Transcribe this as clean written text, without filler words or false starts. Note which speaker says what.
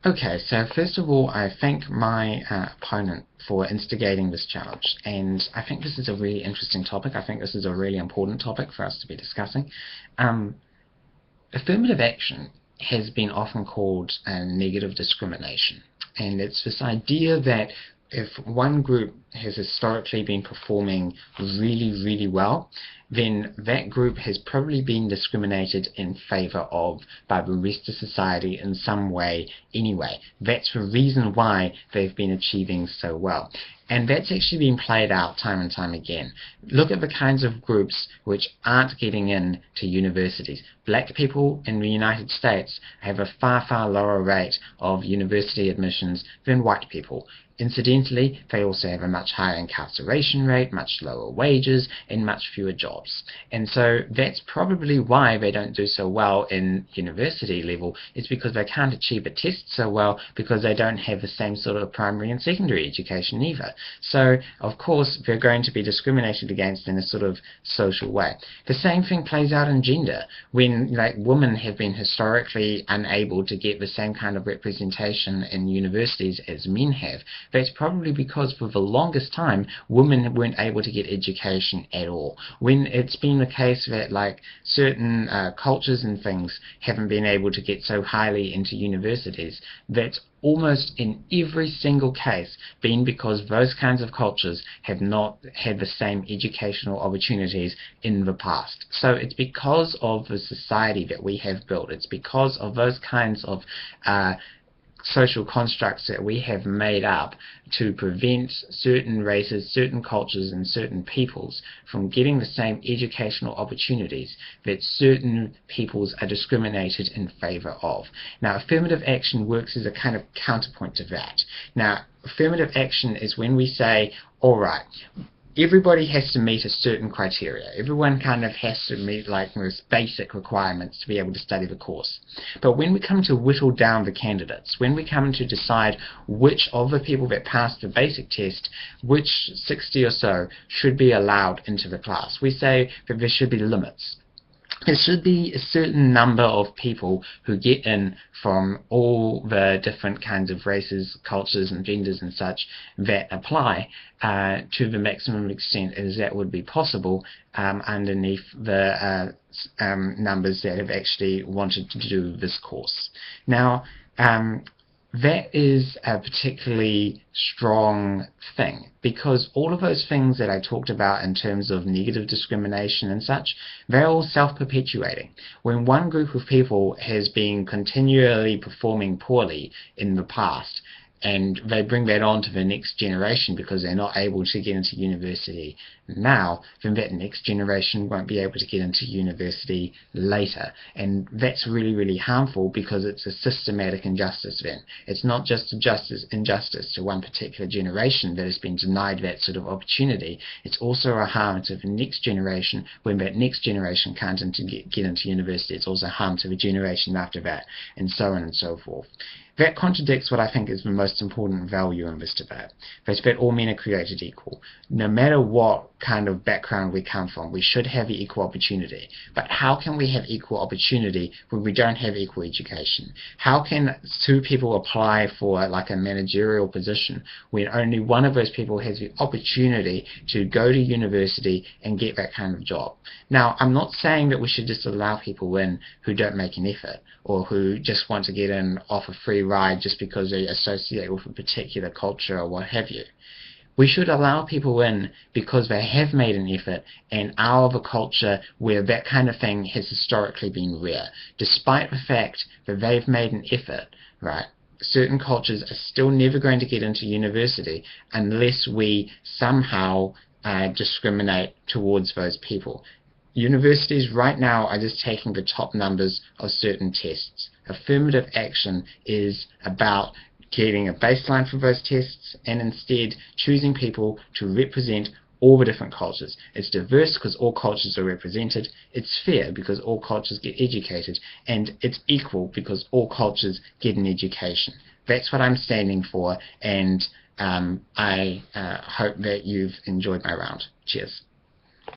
Speaker 1: Okay, so first of all, I thank my opponent for instigating this challenge, and I think this is a really interesting topic. I think this is a really important topic for us to be discussing. Um, Affirmative action has been often called negative discrimination, and it's this idea that if one group has historically been performing really, really well, then that group has probably been discriminated in favor of by the rest of society in some way anyway. That's the reason why they've been achieving so well. And that's actually been played out time and time again. Look at the kinds of groups which aren't getting in to universities. Black people in the United States have a far, far lower rate of university admissions than white people. Incidentally, they also have a much higher incarceration rate, much lower wages, and much fewer jobs. And so that's probably why they don't do so well in university level, is because they can't achieve a test so well because they don't have the same sort of primary and secondary education either. So, of course, they're going to be discriminated against in a sort of social way. The same thing plays out in gender. When women have been historically unable to get the same kind of representation in universities as men have, that's probably because for the longest time women weren't able to get education at all. When it's been the case that certain cultures and things haven't been able to get so highly into universities, that's almost in every single case been because those kinds of cultures have not had the same educational opportunities in the past. So it's because of the society that we have built. It's because of those kinds of social constructs that we have made up to prevent certain races, certain cultures, and certain peoples from getting the same educational opportunities that certain peoples are discriminated in favor of. Now, affirmative action works as a kind of counterpoint to that. Now, affirmative action is when we say, all right, everybody has to meet a certain criteria. Everyone kind of has to meet most basic requirements to be able to study the course. But when we come to whittle down the candidates, when we come to decide which of the people that passed the basic test, which 60 or so should be allowed into the class, we say that there should be limits. There should be a certain number of people who get in from all the different kinds of races, cultures, and genders and such that apply to the maximum extent as that would be possible underneath the numbers that have actually wanted to do this course. Now, that is a particularly strong thing, because all of those things that I talked about in terms of negative discrimination and such, they're all self-perpetuating. When one group of people has been continually performing poorly in the past, and they bring that on to the next generation because they're not able to get into university now, then that next generation won't be able to get into university later. And that's really, really harmful because it's a systematic injustice then. It's not just injustice to one particular generation that has been denied that sort of opportunity. It's also a harm to the next generation when that next generation can't get into university. It's also harm to the generation after that, and so on and so forth. That contradicts what I think is the most important value in this debate, that all men are created equal. No matter what kind of background we come from, we should have equal opportunity. But how can we have equal opportunity when we don't have equal education? How can two people apply for a managerial position when only one of those people has the opportunity to go to university and get that kind of job? Now, I'm not saying that we should just allow people in who don't make an effort, or who just want to get in off a free ride just because they associate with a particular culture or what have you. We should allow people in because they have made an effort and are of a culture where that kind of thing has historically been rare. Despite the fact that they've made an effort, right, certain cultures are still never going to get into university unless we somehow discriminate towards those people. Universities right now are just taking the top numbers of certain tests. Affirmative action is about getting a baseline for those tests and instead choosing people to represent all the different cultures. It's diverse because all cultures are represented. It's fair because all cultures get educated. And it's equal because all cultures get an education. That's what I'm standing for, and I hope that you've enjoyed my round. Cheers.